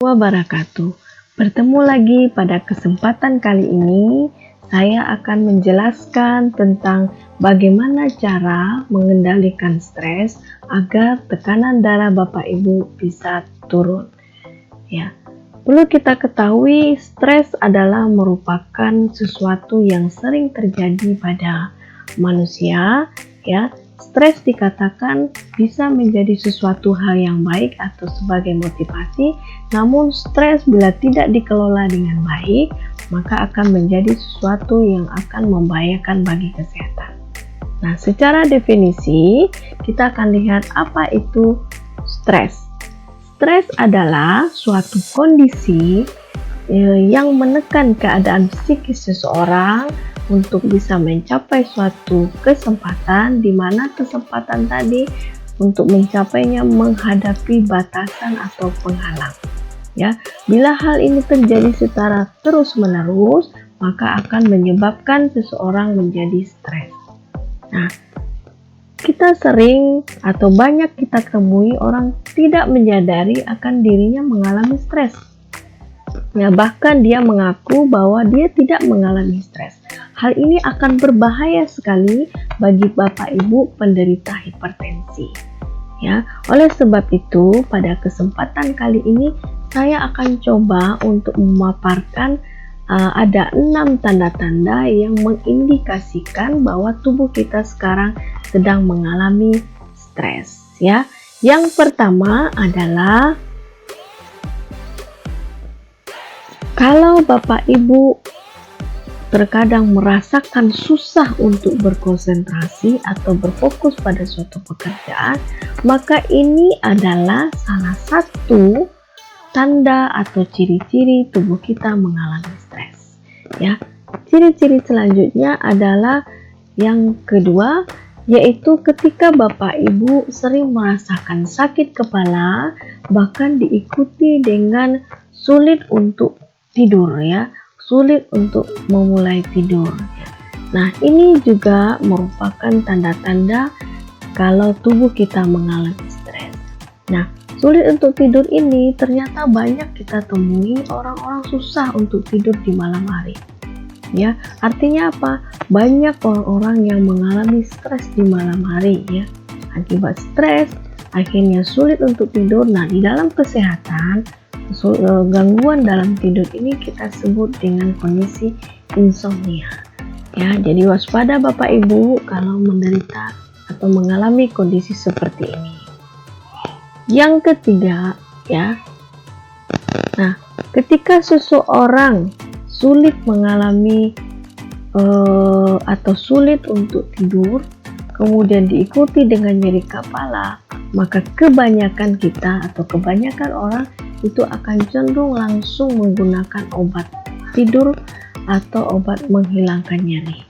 Wabarakatuh. Bertemu lagi pada kesempatan kali ini, saya akan menjelaskan tentang bagaimana cara mengendalikan stres agar tekanan darah Bapak Ibu bisa turun. Ya, perlu kita ketahui stres adalah merupakan sesuatu yang sering terjadi pada manusia, ya. Stres dikatakan bisa menjadi sesuatu hal yang baik atau sebagai motivasi, namun stres bila tidak dikelola dengan baik, maka akan menjadi sesuatu yang akan membahayakan bagi kesehatan. Nah, secara definisi, kita akan lihat apa itu stres. Stres adalah suatu kondisi yang menekan keadaan psikis seseorang untuk bisa mencapai suatu kesempatan, di mana kesempatan tadi untuk mencapainya menghadapi batasan atau penghalang. Ya, bila hal ini terjadi secara terus-menerus, maka akan menyebabkan seseorang menjadi stres. Nah, kita sering atau banyak kita temui orang tidak menyadari akan dirinya mengalami stres. Ya, bahkan dia mengaku bahwa dia tidak mengalami stres. Hal ini akan berbahaya sekali bagi Bapak Ibu penderita hipertensi. Ya, oleh sebab itu pada kesempatan kali ini saya akan coba untuk memaparkan ada 6 tanda-tanda yang mengindikasikan bahwa tubuh kita sekarang sedang mengalami stres. Ya, yang pertama adalah kalau Bapak Ibu terkadang merasakan susah untuk berkonsentrasi atau berfokus pada suatu pekerjaan, maka ini adalah salah satu tanda atau ciri-ciri tubuh kita mengalami stres. Ya, ciri-ciri selanjutnya adalah yang kedua, yaitu ketika Bapak Ibu sering merasakan sakit kepala, bahkan diikuti dengan sulit untuk tidur, ya, sulit untuk memulai tidur. Nah, ini juga merupakan tanda-tanda kalau tubuh kita mengalami stres. Nah, sulit untuk tidur ini ternyata banyak kita temui orang-orang susah untuk tidur di malam hari. Ya, artinya apa? Banyak orang-orang yang mengalami stres di malam hari, ya. Akibat stres, akhirnya sulit untuk tidur. Nah, di dalam kesehatan, gangguan dalam tidur ini kita sebut dengan kondisi insomnia. Ya, jadi waspada Bapak Ibu kalau menderita atau mengalami kondisi seperti ini. Yang ketiga, ya. Nah, ketika seseorang sulit mengalami atau sulit untuk tidur, kemudian diikuti dengan nyeri kepala, maka kebanyakan kita atau kebanyakan orang itu akan cenderung langsung menggunakan obat tidur atau obat menghilangkan nyeri.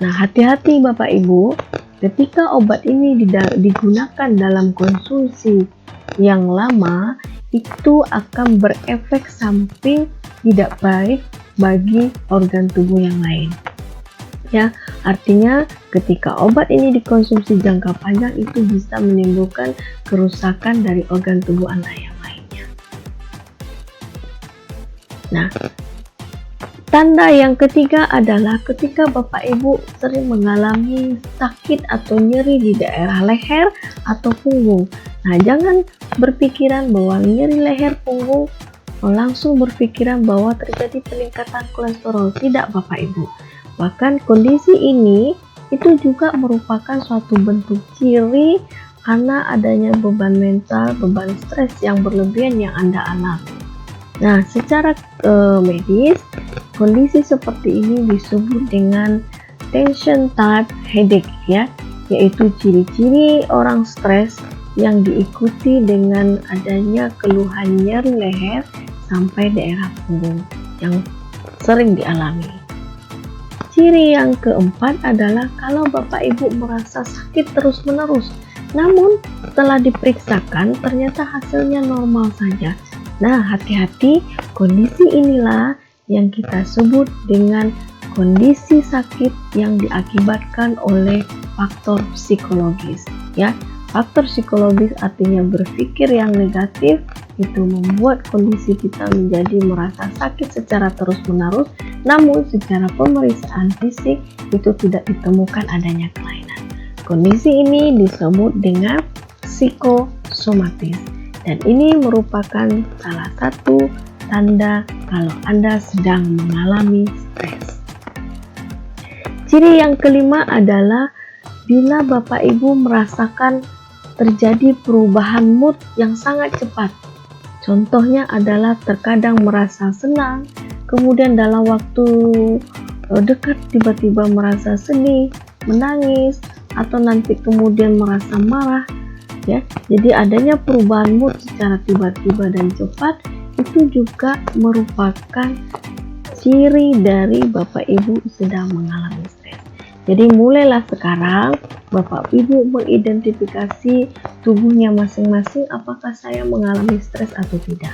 Nah, hati-hati Bapak Ibu, ketika obat ini digunakan dalam konsumsi yang lama, itu akan berefek samping tidak baik bagi organ tubuh yang lain. Ya, artinya ketika obat ini dikonsumsi jangka panjang itu bisa menimbulkan kerusakan dari organ tubuh Anda yang lainnya. Nah, tanda yang ketiga adalah ketika Bapak Ibu sering mengalami sakit atau nyeri di daerah leher atau punggung. Nah, jangan berpikiran bahwa nyeri leher punggung langsung berpikiran bahwa terjadi peningkatan kolesterol. Tidak Bapak Ibu. Bahkan kondisi ini itu juga merupakan suatu bentuk ciri karena adanya beban mental, beban stres yang berlebihan yang Anda alami. Nah, secara medis, kondisi seperti ini disebut dengan tension type headache, ya, yaitu ciri-ciri orang stres yang diikuti dengan adanya keluhan nyeri leher sampai daerah punggung yang sering dialami. Ciri yang keempat adalah kalau Bapak Ibu merasa sakit terus-menerus, namun setelah diperiksakan ternyata hasilnya normal saja. Nah, hati-hati, kondisi inilah yang kita sebut dengan kondisi sakit yang diakibatkan oleh faktor psikologis. Ya, faktor psikologis artinya berpikir yang negatif itu membuat kondisi kita menjadi merasa sakit secara terus-menerus, namun secara pemeriksaan fisik itu tidak ditemukan adanya kelainan. Kondisi ini disebut dengan psikosomatis, dan ini merupakan salah satu tanda kalau Anda sedang mengalami stres. Ciri yang kelima adalah bila Bapak Ibu merasakan terjadi perubahan mood yang sangat cepat. Contohnya adalah terkadang merasa senang, kemudian dalam waktu dekat tiba-tiba merasa sedih, menangis, atau nanti kemudian merasa marah. Ya, jadi adanya perubahan mood secara tiba-tiba dan cepat itu juga merupakan ciri dari Bapak Ibu sedang mengalami stres. Jadi mulailah sekarang Bapak Ibu mengidentifikasi tubuhnya masing-masing apakah saya mengalami stres atau tidak.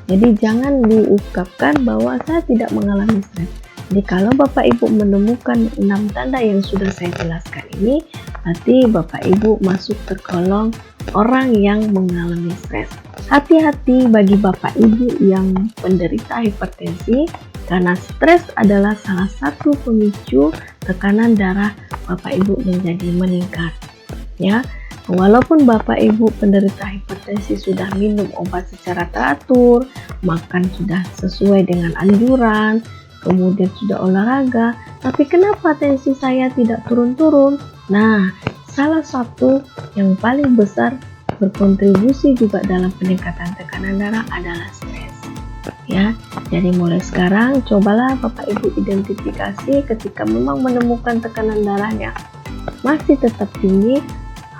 Jadi jangan diungkapkan bahwa saya tidak mengalami stres. Jadi kalau Bapak Ibu menemukan 6 tanda yang sudah saya jelaskan ini, berarti Bapak Ibu masuk tergolong orang yang mengalami stres. Hati-hati bagi Bapak Ibu yang penderita hipertensi, karena stres adalah salah satu pemicu tekanan darah Bapak Ibu menjadi meningkat. Ya, walaupun Bapak Ibu penderita hipertensi sudah minum obat secara teratur, makan sudah sesuai dengan anjuran, kemudian sudah olahraga, tapi kenapa tensi saya tidak turun-turun? Nah, salah satu yang paling besar berkontribusi juga dalam peningkatan tekanan darah adalah stres. Ya, jadi mulai sekarang cobalah Bapak Ibu identifikasi ketika memang menemukan tekanan darahnya masih tetap tinggi,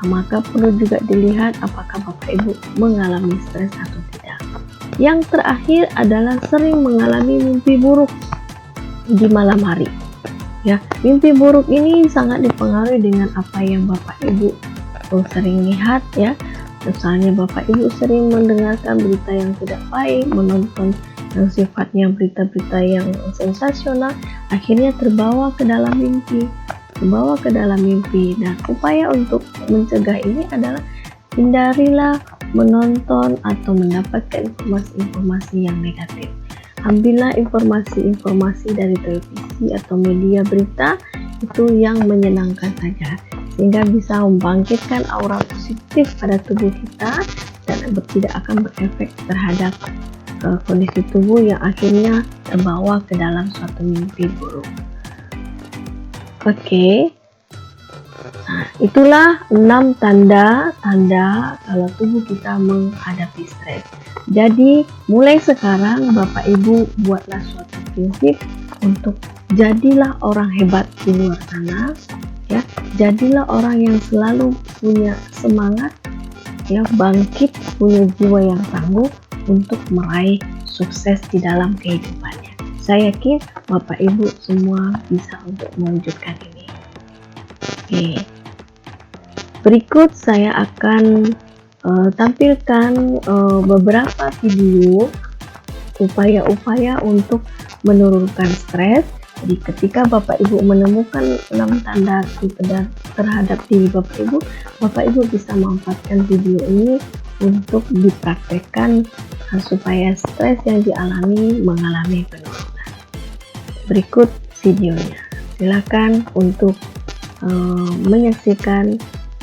maka perlu juga dilihat apakah Bapak Ibu mengalami stres atau tidak. Yang terakhir adalah sering mengalami mimpi buruk di malam hari. Ya, mimpi buruk ini sangat dipengaruhi dengan apa yang Bapak Ibu sering lihat ya. Misalnya Bapak Ibu sering mendengarkan berita yang tidak baik, menonton yang sifatnya berita-berita yang sensasional, akhirnya terbawa ke dalam mimpi. Dan upaya untuk mencegah ini adalah hindarilah menonton atau mendapatkan informasi-informasi yang negatif. Ambillah informasi-informasi dari televisi atau media berita itu yang menyenangkan saja, sehingga bisa membangkitkan aura positif pada tubuh kita dan tidak akan berefek terhadap kondisi tubuh yang akhirnya terbawa ke dalam suatu mimpi buruk. Oke. Nah, itulah 6 tanda kalau tubuh kita menghadapi stres. Jadi, mulai sekarang Bapak Ibu buatlah suatu prinsip untuk jadilah orang hebat di luar sana, ya. Jadilah orang yang selalu punya semangat, ya, bangkit, punya jiwa yang tangguh untuk meraih sukses di dalam kehidupannya. Saya yakin Bapak Ibu semua bisa untuk mewujudkan ini. Oke. Berikut saya akan tampilkan beberapa video upaya-upaya untuk menurunkan stres. Jadi ketika Bapak Ibu menemukan 6 tanda terhadap diri Bapak Ibu bisa memanfaatkan video ini untuk dipraktekkan supaya stres yang dialami mengalami penurunan. Berikut videonya. Silakan untuk menyaksikan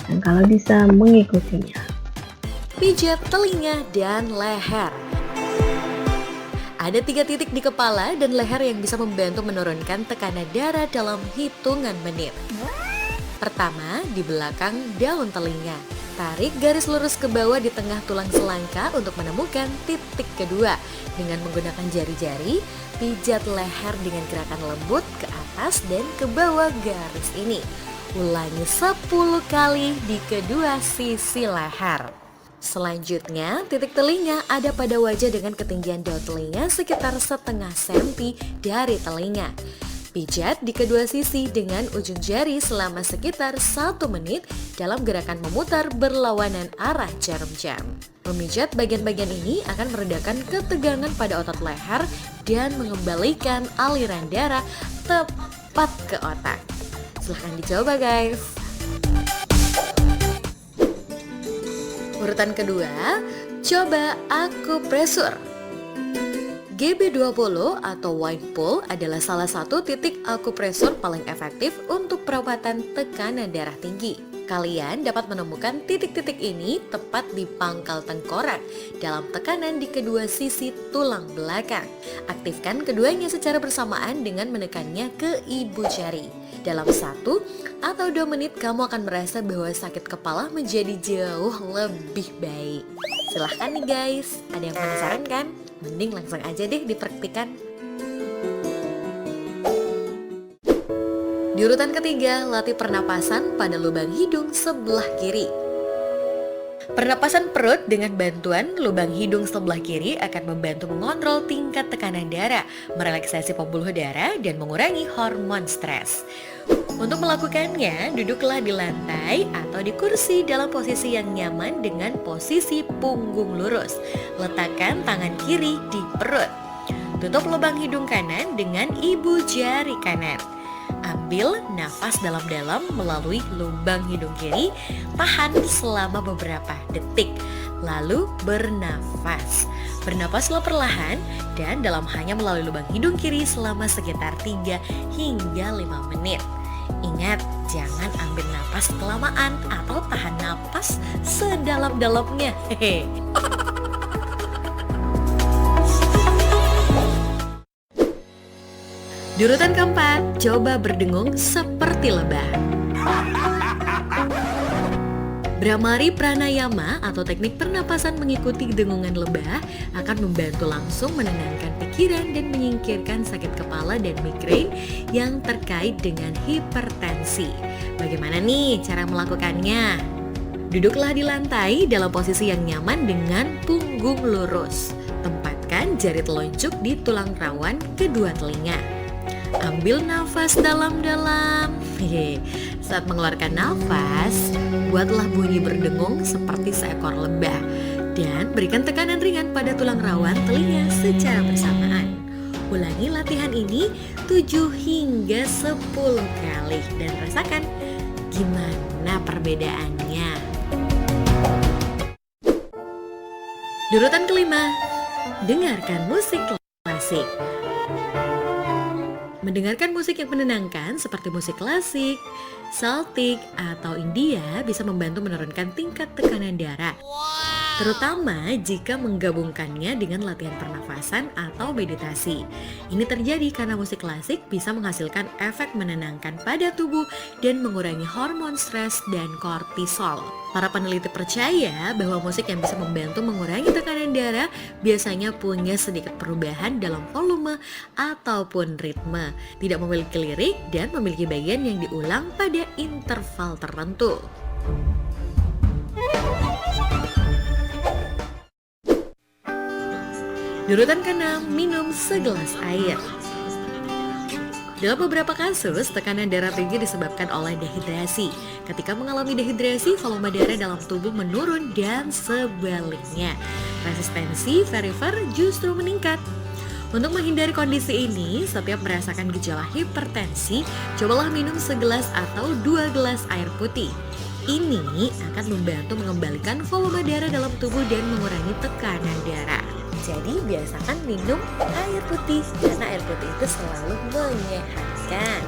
dan kalau bisa mengikutinya. Pijat telinga dan leher. Ada 3 titik di kepala dan leher yang bisa membantu menurunkan tekanan darah dalam hitungan menit. Pertama, di belakang daun telinga. Tarik garis lurus ke bawah di tengah tulang selangka untuk menemukan titik kedua. Dengan menggunakan jari-jari, pijat leher dengan gerakan lembut ke atas dan ke bawah garis ini. Ulangi 10 kali di kedua sisi leher. Selanjutnya, titik telinga ada pada wajah dengan ketinggian daun telinga sekitar setengah senti dari telinga. Pijat di kedua sisi dengan ujung jari selama sekitar 1 menit dalam gerakan memutar berlawanan arah jarum jam. Memijat bagian-bagian ini akan meredakan ketegangan pada otot leher dan mengembalikan aliran darah tepat ke otak. Silahkan dicoba guys. Urutan kedua, Coba akupresur. GB20 atau wine pool adalah salah satu titik akupresur paling efektif untuk perawatan tekanan darah tinggi. Kalian dapat menemukan titik-titik ini tepat di pangkal tengkorak dalam tekanan di kedua sisi tulang belakang. Aktifkan keduanya secara bersamaan dengan menekannya ke ibu jari. Dalam 1 atau 2 menit kamu akan merasa bahwa sakit kepala menjadi jauh lebih baik. Silahkan nih guys, ada yang penasaran kan? Mending langsung aja deh dipraktikan. Di urutan ketiga, latih pernapasan pada lubang hidung sebelah kiri. Pernapasan perut dengan bantuan lubang hidung sebelah kiri akan membantu mengontrol tingkat tekanan darah, merelaksasi pembuluh darah, dan mengurangi hormon stres. Untuk melakukannya, duduklah di lantai atau di kursi dalam posisi yang nyaman dengan posisi punggung lurus. Letakkan tangan kiri di perut. Tutup lubang hidung kanan dengan ibu jari kanan. Ambil nafas dalam-dalam melalui lubang hidung kiri, tahan selama beberapa detik, lalu bernafas. Bernafaslah perlahan dan dalam hanya melalui lubang hidung kiri selama sekitar 3 hingga 5 menit. Ingat, jangan ambil nafas kelamaan atau tahan nafas sedalam-dalamnya. Hehe. Di urutan keempat, coba berdengung seperti lebah. Bhramari Pranayama atau teknik pernapasan mengikuti dengungan lebah akan membantu langsung menenangkan pikiran dan menyingkirkan sakit kepala dan migrain yang terkait dengan hipertensi. Bagaimana nih cara melakukannya? Duduklah di lantai dalam posisi yang nyaman dengan punggung lurus. Tempatkan jari telunjuk di tulang rawan kedua telinga. Ambil nafas dalam-dalam. Saat mengeluarkan nafas, buatlah bunyi berdengung seperti seekor lebah dan berikan tekanan ringan pada tulang rawan telinga secara bersamaan. Ulangi latihan ini 7 hingga 10 kali dan rasakan gimana perbedaannya. Di urutan kelima, dengarkan musik klasik. Mendengarkan musik yang menenangkan seperti musik klasik, Celtic, atau India bisa membantu menurunkan tingkat tekanan darah. Terutama jika menggabungkannya dengan latihan pernafasan atau meditasi. Ini terjadi karena musik klasik bisa menghasilkan efek menenangkan pada tubuh dan mengurangi hormon stres dan kortisol. Para peneliti percaya bahwa musik yang bisa membantu mengurangi tekanan darah biasanya punya sedikit perubahan dalam volume ataupun ritme, tidak memiliki lirik, dan memiliki bagian yang diulang pada interval tertentu. Di urutan ke-6, minum segelas air. Dalam beberapa kasus, tekanan darah tinggi disebabkan oleh dehidrasi. Ketika mengalami dehidrasi, volume darah dalam tubuh menurun dan sebaliknya. Resistensi verifer justru meningkat. Untuk menghindari kondisi ini, setiap merasakan gejala hipertensi, cobalah minum segelas atau 2 gelas air putih. Ini akan membantu mengembalikan volume darah dalam tubuh dan mengurangi tekanan darah. Jadi biasakan minum air putih karena air putih itu selalu menyehatkan.